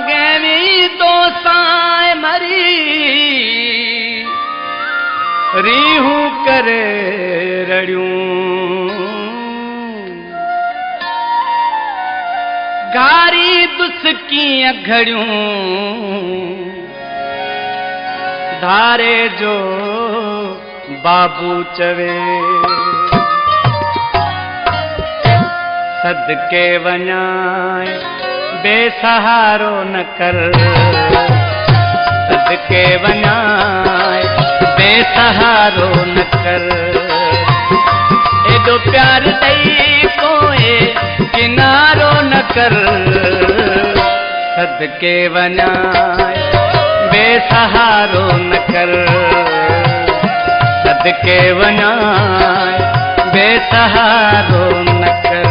अगेवी तो साए मरी रीहू करे रड़ियूं गारी दुसकी घड़ियूं धारे जो बाबू चवे सदके वञाए बेसहारो न कर सदके वञाए बेसहारो न कर एडो प्यार दई कोए किनारो न कर सदके वञाए बेसहारो न कर सदके वञाए बेसहारो न कर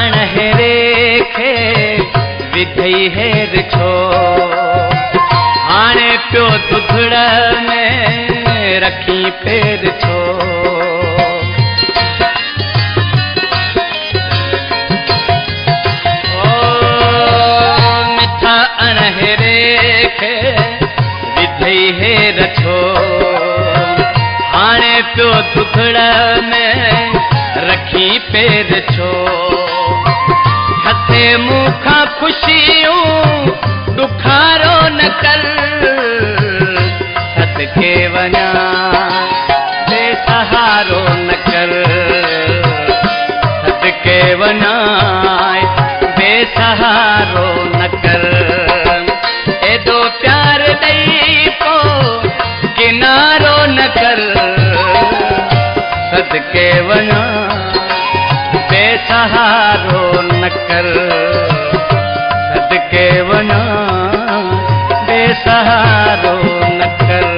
अणहेरे खे विधई हेर छो हाणे पियो दुधड़ में रखी पेर छो ओ मिठा अणहेरे खे विधई हेर छो हाणे पियो दुधड़ में रखी पेर छो खते मुखा खुशियूं दुखारो न कर सदके वञाए बेसहारो न कर सदके वञाए बेसहारो न कर एडो प्यार दई पो किनारो न कर सदके वञाए बेसहारो न कर सदके वञाए बेसहारो न कर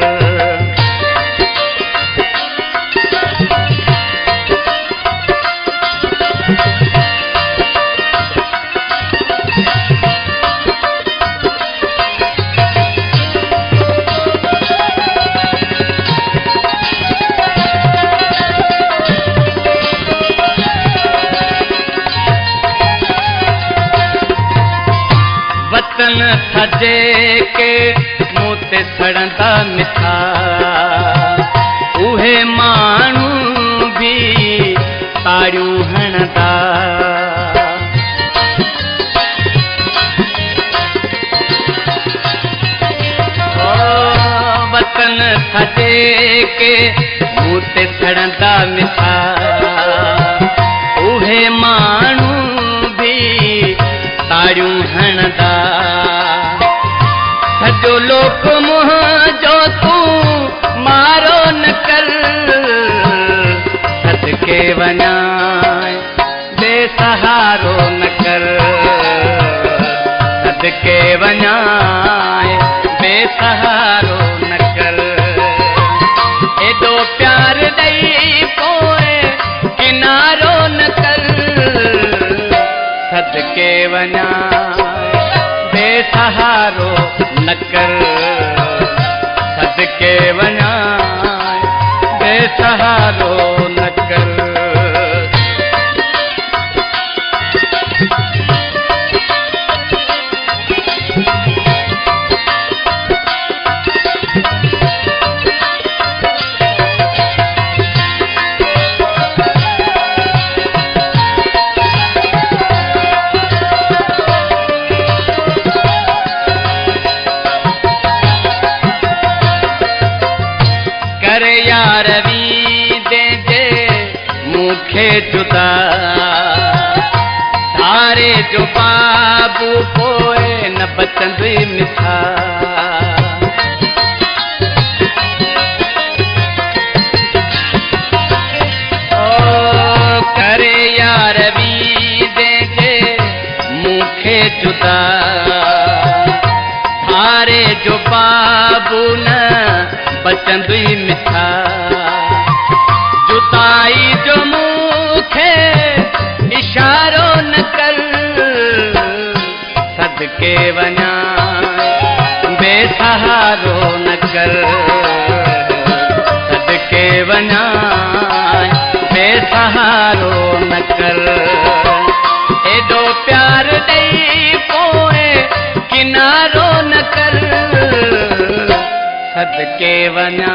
वतन थजे के मुँह ते सड़ंदा मिठा उहे माण्हू भी ताड़ियूं हणंदा वतन थजे के मुँह ते सड़ंदा मिठा उहे माण्हू भी ताड़ियूं हणंदा सजो लोक मुंहुं जो तूं मारो न कर सदके वञाए बेसहारो न कर सदके वञाए बेसहारो न कर एडो प्यार दई पोए किनारो न कर सदके वञाए बेसहारो न कर सदके वञाए बेसहारो न कर यारवी दे जे मुखे जुदा तारे जो बाबू पोए न बचंदी मिठा ओ करे यारवी दे जे मुखे जुदा तारे जो बाबू न बचंदुई मिठा जुदाई जो मूंखे इशारो न कर सदके वञा बेसहारो न कर सदके वञा बेसहारो न कर एॾो प्यार ॾेई पोइ किनारो न कर सदके वञा